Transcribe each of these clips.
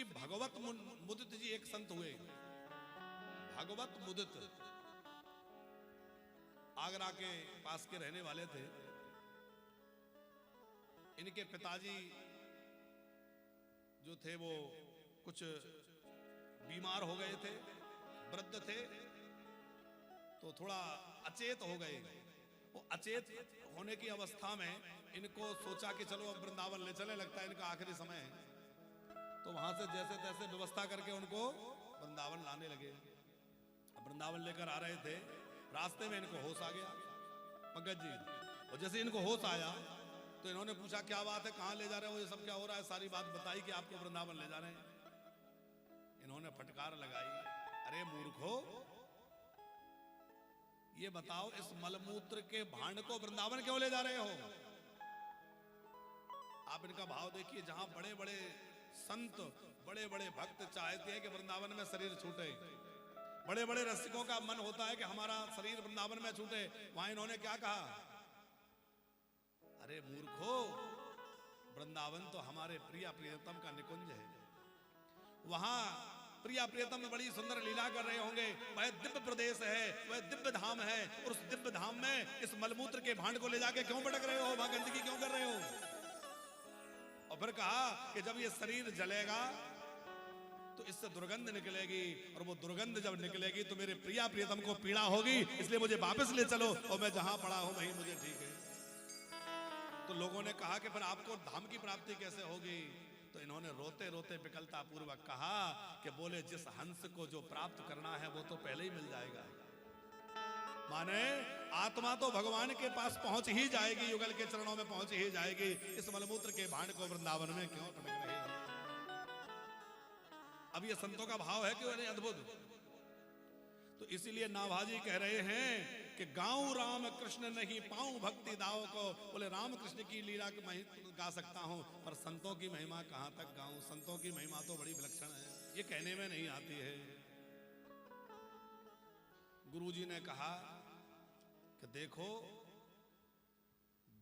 श्री भगवत मुदित जी एक संत हुए, भगवत मुदित, आगरा के पास के रहने वाले थे। इनके पिताजी जो थे वो कुछ बीमार हो गए थे, वृद्ध थे, तो थोड़ा अचेत हो गए। वो अचेत होने की अवस्था में इनको सोचा कि चलो अब वृंदावन ले चले, लगता है इनका आखिरी समय है। तो वहां से जैसे तैसे व्यवस्था करके उनको वृंदावन लाने लगे। अब वृंदावन लेकर आ रहे थे, रास्ते में इनको होश आ गया पंकज जी। और जैसे इनको होश आया तो इन्होंने पूछा क्या बात है, कहाँ ले जा रहे हो, ये सब क्या हो रहा है। सारी बात बताई कि आपको वृंदावन ले जा रहे हैं। इन्होंने फटकार लगाई, अरे मूर्खो, ये बताओ इस मलमूत्र के भांड को वृंदावन क्यों ले जा रहे हो। आप इनका भाव देखिए, जहां बड़े बड़े संत, बड़े बड़े भक्त चाहते हैं कि वृंदावन में शरीर छूटे, बड़े बड़े रसिकों का मन होता है कि हमारा शरीर वृंदावन में छूटे, वहां इन्होंने क्या कहा, अरे मूर्खो, वृंदावन तो हमारे प्रिय प्रियतम का निकुंज है। वहां प्रिय प्रियतम बड़ी सुंदर लीला कर रहे होंगे, वह दिव्य प्रदेश है, वह दिव्य धाम है। और उस दिव्य धाम में इस मलमूत्र के भांड को ले जाके क्यों भटक रहे हो, वहां गंदगी क्यों कर रहे हो। और फिर कहा कि जब ये शरीर जलेगा तो इससे दुर्गंध निकलेगी, और वो दुर्गंध जब निकलेगी तो मेरे प्रिया प्रियतम को पीड़ा होगी, इसलिए मुझे वापस ले चलो और मैं जहां पड़ा हूं वहीं मुझे ठीक है। तो लोगों ने कहा कि फिर आपको धाम की प्राप्ति कैसे होगी। तो इन्होंने रोते रोते विकलता पूर्वक कहा कि बोले जिस हंस को जो प्राप्त करना है वो तो पहले ही मिल जाएगा। माने आत्मा तो भगवान के पास पहुंच ही जाएगी, युगल के चरणों में पहुंच ही जाएगी। इस मलमूत्र के भांड को वृंदावन में क्यों भटक रहे हो। अब ये संतों का भाव है कि अरे अद्भुत। तो इसीलिए नाभाजी कह रहे हैं कि गाऊं राम कृष्ण नहीं पाऊं भक्ति दाव को। बोले राम कृष्ण की लीला गा सकता हूं, पर संतों की महिमा कहां तक गाऊं। संतों की महिमा तो बड़ी विलक्षण है, ये कहने में नहीं आती है। गुरुजी ने कहा कि देखो,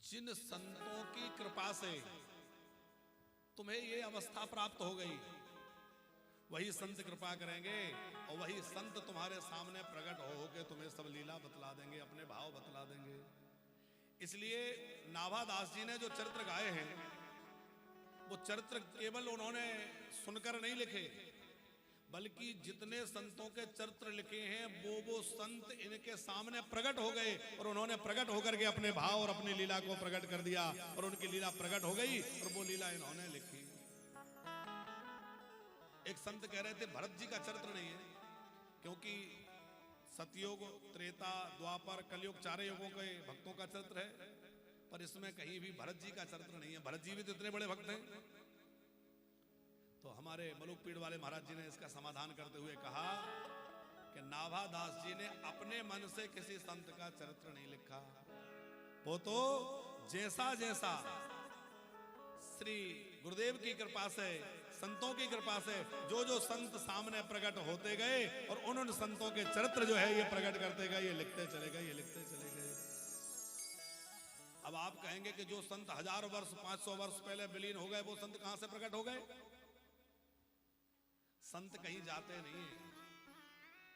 जिन संतों की कृपा से तुम्हें ये अवस्था प्राप्त हो गई, वही संत कृपा करेंगे और वही संत तुम्हारे सामने प्रकट हो के तुम्हें सब लीला बतला देंगे, अपने भाव बतला देंगे। इसलिए नाभादास जी ने जो चरित्र गाए हैं, वो चरित्र केवल उन्होंने सुनकर नहीं लिखे, बल्कि जितने संतों के चरित्र लिखे हैं वो संत इनके सामने प्रकट हो गए और उन्होंने प्रकट होकर के अपने भाव और अपनी लीला को प्रकट कर दिया और उनकी लीला प्रकट हो गई और वो लीला इन्होंने लिखी। एक संत कह रहे थे भरत जी का चरित्र नहीं है, क्योंकि सतयुग, त्रेता, द्वापर, कलयुग, चारे युगों के भक्तों का चरित्र है, पर इसमें कहीं भी भरत जी का चरित्र नहीं है। भरत जी भी तो इतने बड़े भक्त हैं। तो हमारे मलुक पीड़ वाले महाराज जी ने इसका समाधान करते हुए कहा कि नाभादास जी ने अपने मन से किसी संत का चरित्र नहीं लिखा। वो तो जैसा जैसा श्री गुरुदेव की कृपा से, संतों की कृपा से जो जो संत सामने प्रकट होते गए और उन संतों के चरित्र जो है ये प्रकट करते गए, ये लिखते चले गए, ये लिखते चले गए। अब आप कहेंगे कि जो संत 1000 वर्ष 500 वर्ष पहले विलीन हो गए, वो संत कहां से प्रकट हो गए। संत कहीं जाते नहीं है,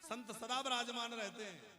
संत सदा विराजमान रहते हैं।